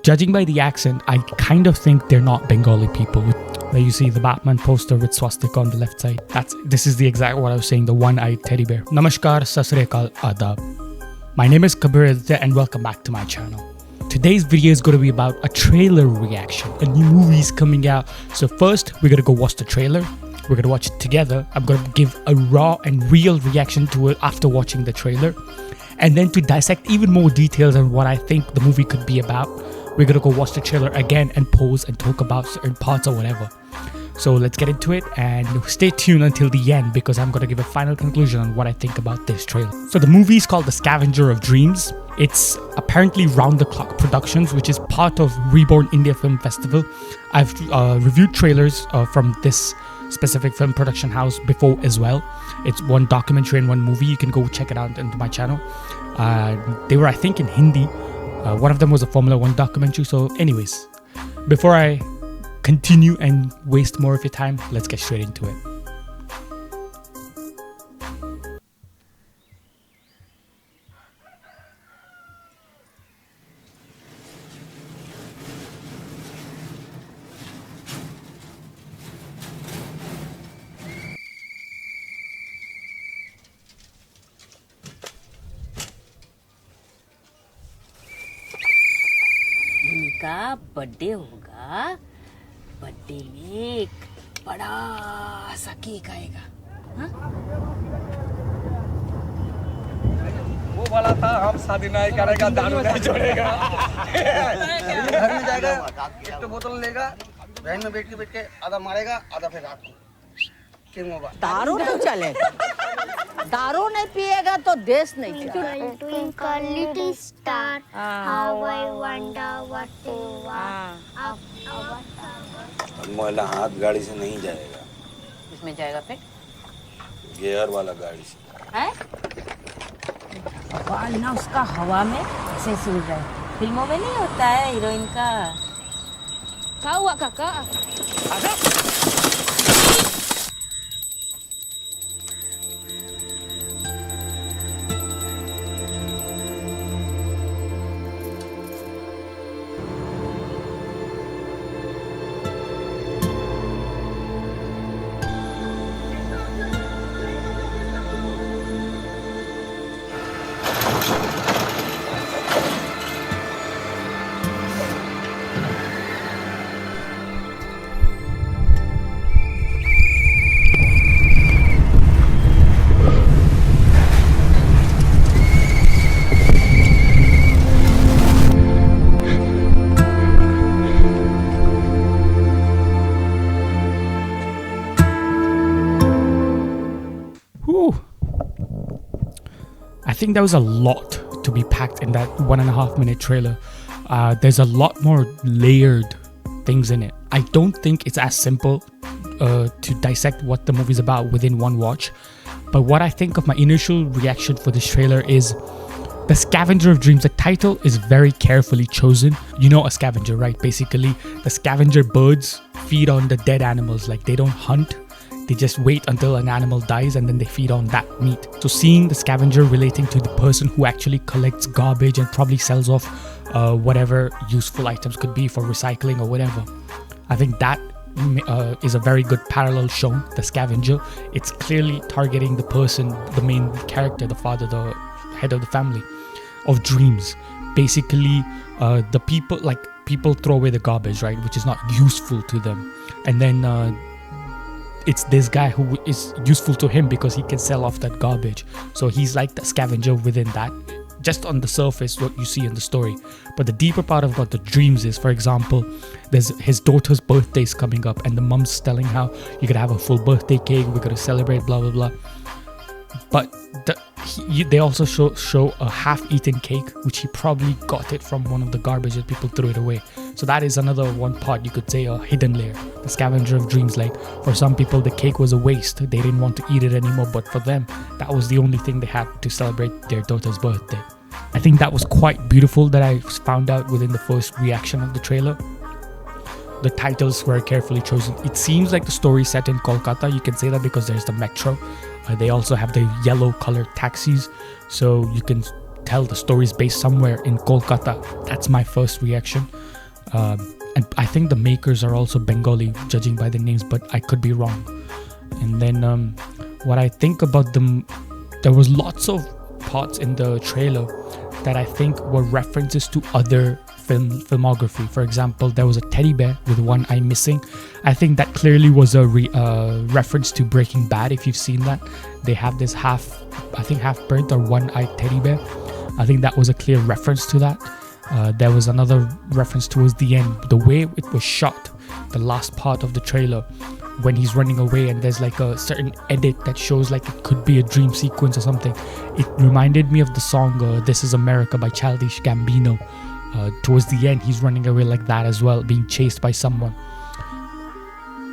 Judging by the accent, I kind of think they're not Bengali people. There you see the Batman poster with swastika on the left side. This is the exact what I was saying, the one-eyed teddy bear. Namaskar, Sasrikal, Adab. My name is Kabir Aditya and welcome back to my channel. Today's video is going to be about a trailer reaction. A new movie is coming out. So first, we're going to go watch the trailer. We're going to watch it together. I'm going to give a raw and real reaction to it after watching the trailer. And then to dissect even more details on what I think the movie could be about, we're going to go watch the trailer again and pause and talk about certain parts or whatever. So let's get into it and stay tuned until the end because I'm going to give a final conclusion on what I think about this trailer. So the movie is called The Scavenger of Dreams. It's apparently Round the Clock Productions, which is part of Reborn India Film Festival. I've reviewed trailers from this specific film production house before as well. It's one documentary and one movie. You can go check it out into my channel. They were, I think, in Hindi. One of them was a Formula 1 documentary. So anyways, before I continue and waste more of your time, let's get straight into it. का birthday होगा, birthday में एक बड़ा सा cake आएगा। हाँ? वो वाला था हम शादी नहीं करेगा, दारू नहीं छोड़ेगा। घर में जाएगा, एक तो बोतल लेगा, बहन में बैठ के आधा मारेगा, आधा फिर रात को। दारू तो चले, दारू नहीं पिएगा तो देश नहीं चलेगा। Twinkle little star, how I wonder what you are. मोहल्ला हाथ गाड़ी से नहीं जाएगा। इसमें जाएगा फिर? गियर वाला गाड़ी से। हैं? बाल ना उसका हवा में ऐसे सूझ रहा है। फिल्मों में नहीं होता है हीरोइन का। क्या हुआ काका? I think there was a lot to be packed in that 1.5 minute trailer. There's a lot more layered things in it. I don't think it's as simple to dissect what the movie's about within one watch. But what I think of my initial reaction for this trailer is The Scavenger of Dreams. The title is very carefully chosen. You know a scavenger, right? Basically, the scavenger birds feed on the dead animals. Like, they don't hunt. They just wait until an animal dies and then they feed on that meat. So seeing the scavenger relating to the person who actually collects garbage and probably sells off whatever useful items could be for recycling or whatever. I think that is a very good parallel shown, the scavenger. It's clearly targeting the person, the main character, the father, the head of the family, of dreams. Basically, the people throw away the garbage, right? Which is not useful to them. And then it's this guy who is useful to him because he can sell off that garbage. So he's like the scavenger within that. Just on the surface, what you see in the story. But the deeper part of what the dreams is, for example, there's his daughter's birthday's coming up and the mom's telling how you're gonna have a full birthday cake, we're gonna celebrate, blah, blah, blah. But they also show a half-eaten cake, which he probably got it from one of the garbage that people threw it away. So that is another one part, you could say, a hidden layer. The Scavenger of Dreams. Like, for some people, the cake was a waste. They didn't want to eat it anymore. But for them, that was the only thing they had to celebrate their daughter's birthday. I think that was quite beautiful that I found out within the first reaction of the trailer. The titles were carefully chosen. It seems like the story is set in Kolkata. You can say that because there's the metro. They also have the yellow colored taxis. So you can tell the story is based somewhere in Kolkata. That's my first reaction. And I think the makers are also Bengali, judging by the names, but I could be wrong. And then what I think about them, there was lots of parts in the trailer that I think were references to other filmography. For example, there was a teddy bear with one eye missing. I think that clearly was a reference to Breaking Bad. If you've seen that, they have this half burnt or one-eyed teddy bear. I think that was a clear reference to that. There was another reference towards the end, the way it was shot, the last part of the trailer when he's running away, and there's like a certain edit that shows like it could be a dream sequence or something. It reminded me of the song This Is America by Childish Gambino. Towards the end, he's running away like that as well, being chased by someone.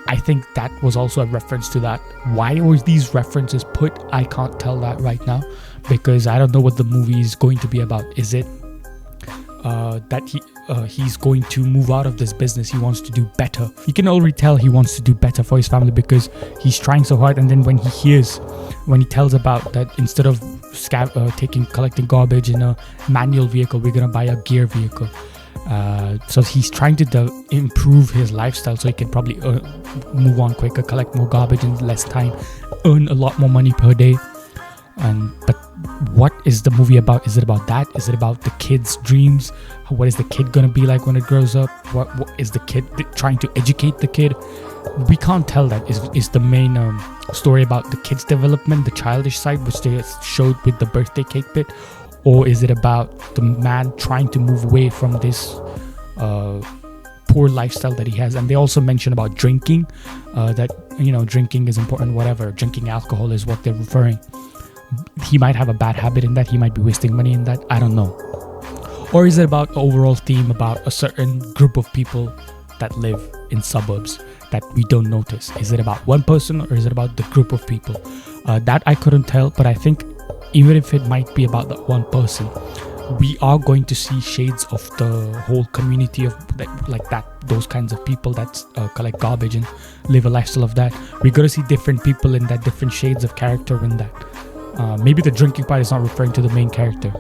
I think that was also a reference to that. Why were these references put? I can't tell that right now, because I don't know what the movie is going to be about. Is it that he's going to move out of this business? He wants to do better. You can already tell he wants to do better for his family because he's trying so hard. And then when he tells about that, instead of collecting garbage in a manual vehicle, we're gonna buy a gear vehicle. So he's trying to improve his lifestyle so he can probably move on quicker, collect more garbage in less time, earn a lot more money per day. But what is the movie about? Is it about that? Is it about the kid's dreams? What is the kid gonna be like when it grows up? What is the kid trying to educate the kid? We can't tell that. Is the main story about the kid's development, the childish side, which they showed with the birthday cake bit, or is it about the man trying to move away from this poor lifestyle that he has? And they also mention about drinking, that drinking is important, whatever. Drinking alcohol is what they're referring. He might have a bad habit in that. He might be wasting money in that. I don't know. Or is it about the overall theme about a certain group of people that live in suburbs that we don't notice? Is it about one person or is it about the group of people? That I couldn't tell, but I think even if it might be about that one person, we are going to see shades of the whole community of those kinds of people that collect garbage and live a lifestyle of that. We're going to see different people in that, different shades of character in that. Maybe the drinking part is not referring to the main character.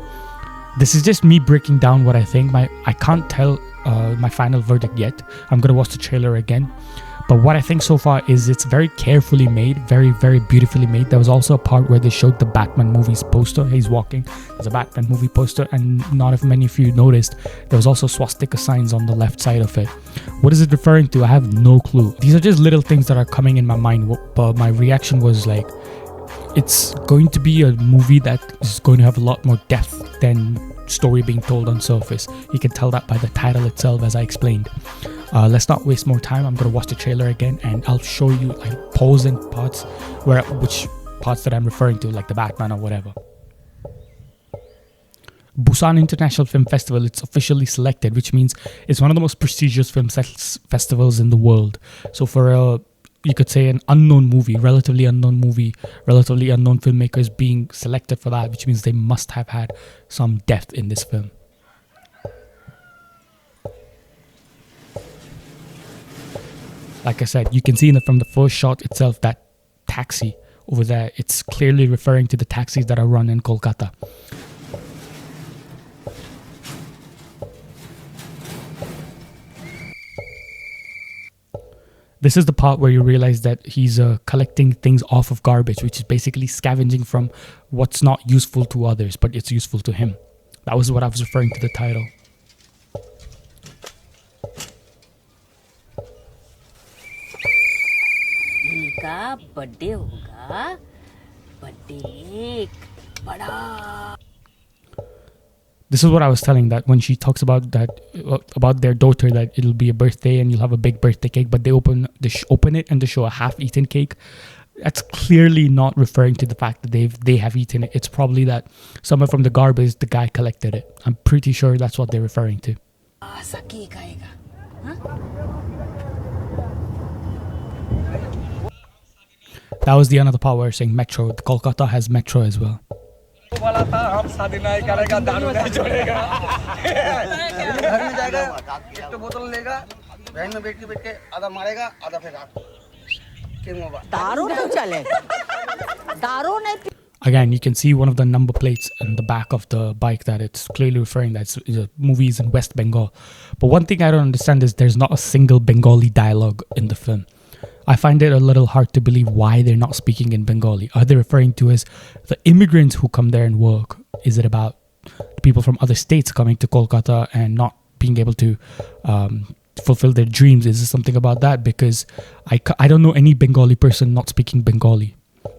This is just me breaking down what I think. I can't tell my final verdict yet. I'm going to watch the trailer again. But what I think so far is it's very carefully made, very, very beautifully made. There was also a part where they showed the Batman movie's poster. He's walking. There's a Batman movie poster, and not as many of you noticed, there was also swastika signs on the left side of it. What is it referring to? I have no clue. These are just little things that are coming in my mind, but my reaction was like, it's going to be a movie that is going to have a lot more depth than story being told on surface. You can tell that by the title itself, as I explained. Let's not waste more time. I'm going to watch the trailer again, and I'll show you like pause and parts, which parts that I'm referring to, like the Batman or whatever. Busan International Film Festival, it's officially selected, which means it's one of the most prestigious film festivals in the world. So for you could say an unknown movie, relatively unknown filmmakers being selected for that, which means they must have had some depth in this film. Like I said, you can see from the first shot itself that taxi over there, it's clearly referring to the taxis that are run in Kolkata. This is the part where you realize that he's collecting things off of garbage, which is basically scavenging from what's not useful to others, but it's useful to him. That was what I was referring to the title. का birthday होगा, birthday बड़ा. This is what I was telling, that when she talks about that about their daughter, that it'll be a birthday and you'll have a big birthday cake, but they open it and they show a half-eaten cake. That's clearly not referring to the fact that they have eaten it. It's probably that somewhere from the garbage the guy collected it. I'm pretty sure that's what they're referring to. That was the another part where saying metro. Kolkata has metro as well. वाला था हम शादी नहीं करेगा दारू नहीं छोड़ेगा घर में जाएगा एक तो बोतल लेगा वैन में बैठ के आधा मारेगा आधा फिर रात दारू तो चले दारू नहीं. Again, you can see one of the number plates in the back of the bike that it's clearly referring that it's movies in West Bengal. But one thing I don't understand is there's not a single Bengali dialogue in the film. I find it a little hard to believe why they're not speaking in Bengali. Are they referring to as the immigrants who come there and work? Is it about people from other states coming to Kolkata and not being able to fulfill their dreams? Is there something about that? Because I don't know any Bengali person not speaking Bengali.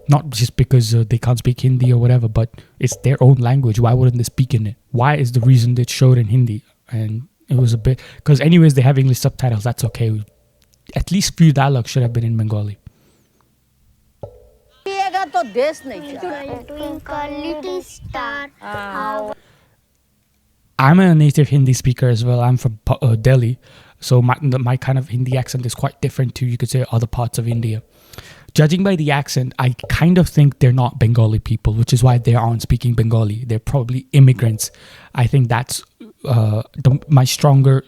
Not just because they can't speak Hindi or whatever, but it's their own language. Why wouldn't they speak in it? Why is the reason they showed in Hindi? And it was a bit... Because anyways, they have English subtitles. That's okay. At least few dialogues should have been in Bengali. Twinkle little star, how I'm a native Hindi speaker as well. I'm from Delhi. So my kind of Hindi accent is quite different to, you could say, other parts of India. Judging by the accent, I kind of think they're not Bengali people, which is why they aren't speaking Bengali. They're probably immigrants. I think that's my stronger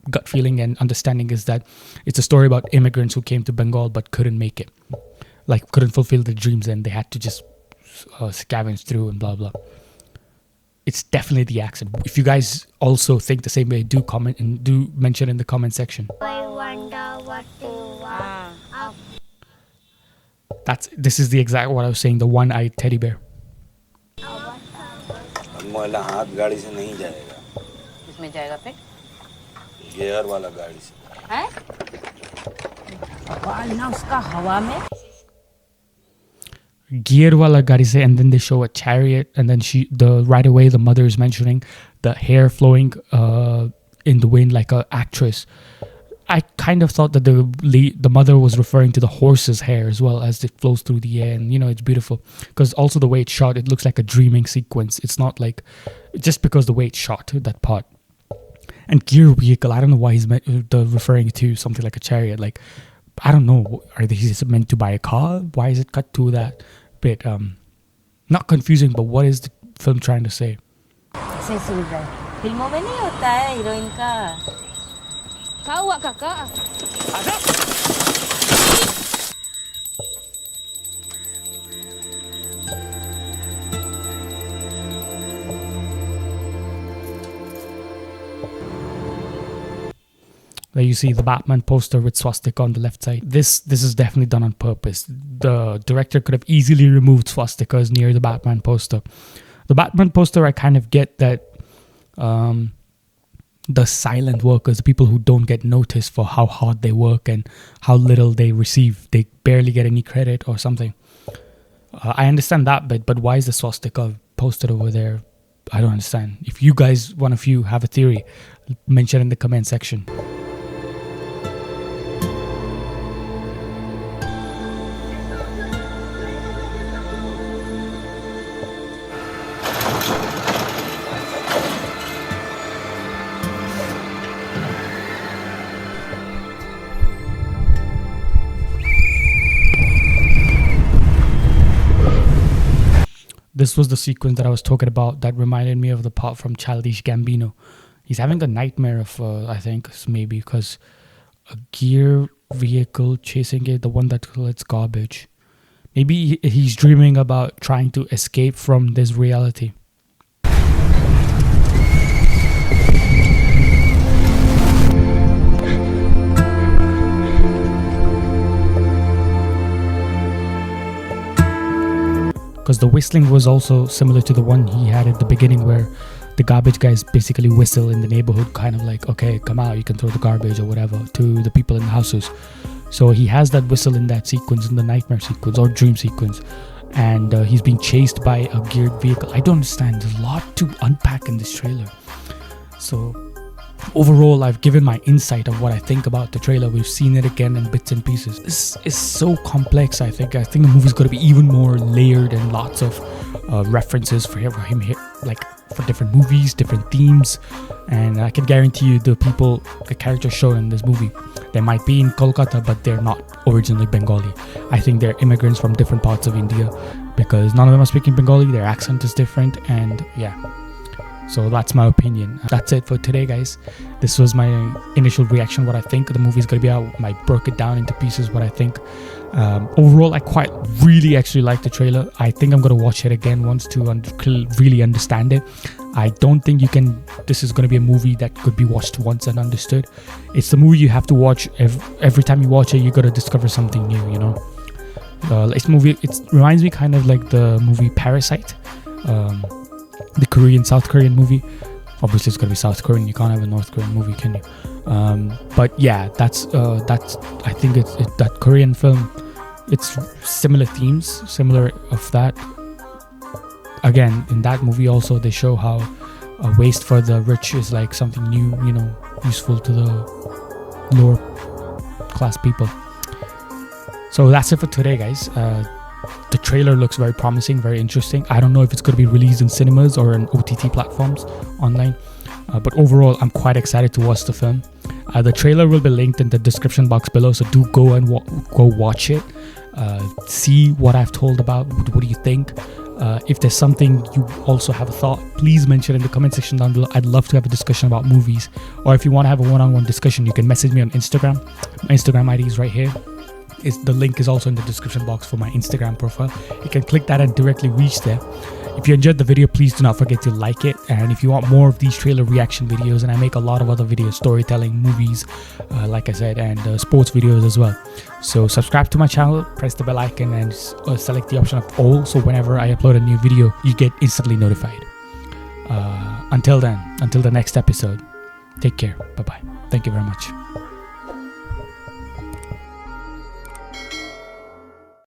gut feeling and understanding is that it's a story about immigrants who came to Bengal but couldn't make it. Like, couldn't fulfill their dreams and they had to just scavenge through and blah, blah. It's definitely the accent. If you guys also think the same way, do comment and do mention in the comment section. I wonder what you want. This is the exact what I was saying, the one-eyed teddy bear. मोहल्ला हाथ गाड़ी से नहीं जाएगा, किसमें जाएगा फिर? Gear वाला गाड़ी से। हैं? बाल ना उसका हवा में? Gear wala gari se, and then they show a chariot, and then right away the mother is mentioning the hair flowing in the wind like an actress. I kind of thought that the mother was referring to the horse's hair as well as it flows through the air, and it's beautiful because also the way it's shot, it looks like a dreaming sequence. It's not like just because the way it's shot, that part. And gear vehicle, I don't know why he's referring to something like a chariot. Like, I don't know, are they meant to buy a car? Why is it cut to that bit? Not confusing, but what is the film trying to say? ऐसे सुन रहा है फिल्मों में नहीं होता है heroine का क्या हुआ काका There you see the Batman poster with swastika on the left side. This is definitely done on purpose. The director could have easily removed swastikas near the Batman poster. The Batman poster, I kind of get that the silent workers, the people who don't get noticed for how hard they work and how little they receive, they barely get any credit or something. I understand that bit, but why is the swastika posted over there? I don't understand. If you guys, one of you, have a theory, mention in the comment section. This was the sequence that I was talking about that reminded me of the part from Childish Gambino. He's having a nightmare of, I think, maybe because a gear vehicle chasing it, the one that collects garbage. Maybe he's dreaming about trying to escape from this reality. Because the whistling was also similar to the one he had at the beginning where the garbage guys basically whistle in the neighborhood, kind of like, okay, come out, you can throw the garbage or whatever to the people in the houses. So he has that whistle in that sequence, in the nightmare sequence or dream sequence. And he's being chased by a geared vehicle. I don't understand. There's a lot to unpack in this trailer. So overall, I've given my insight of what I think about the trailer. We've seen it again in bits and pieces. This is so complex, I think. I think the movie's going to be even more layered and lots of references for him here, like for different movies, different themes. And I can guarantee you the characters shown in this movie, they might be in Kolkata, but they're not originally Bengali. I think they're immigrants from different parts of India because none of them are speaking Bengali. Their accent is different, and yeah. So that's my opinion. That's it for today, guys. This was my initial reaction, what I think the movie is going to be out. I broke it down into pieces, what I think. Overall, I quite really actually like the trailer. I think I'm going to watch it again once to really understand it. I don't think this is going to be a movie that could be watched once and understood. It's the movie you have to watch. Every time you watch it, you got to discover something new, you know. It reminds me kind of like the movie Parasite, the South Korean movie. Obviously, it's going to be South Korean. You can't have a North Korean movie, can you? But yeah, that's I think it's that Korean film. It's similar themes, similar of that. Again, in that movie also they show how waste for the rich is like something new, you know, useful to the lower class people. So that's it for today, guys. The trailer looks very promising, very interesting. I don't know if it's going to be released in cinemas or on OTT platforms online, but overall I'm quite excited to watch the film. The trailer will be linked in the description box below, so do go and go watch it. See what I've told about. What do you think? If there's something you also have a thought, please mention in the comment section down below. I'd love to have a discussion about movies, or if you want to have a one-on-one discussion, you can message me on Instagram. My Instagram ID is right here. The link is also in the description box for my Instagram profile. You can click that and directly reach there. If you enjoyed the video, please do not forget to like it. And if you want more of these trailer reaction videos, and I make a lot of other videos, storytelling, movies, like I said, and sports videos as well. So subscribe to my channel, press the bell icon, and select the option of all. So whenever I upload a new video, you get instantly notified. Until then, until the next episode, take care. Bye-bye. Thank you very much.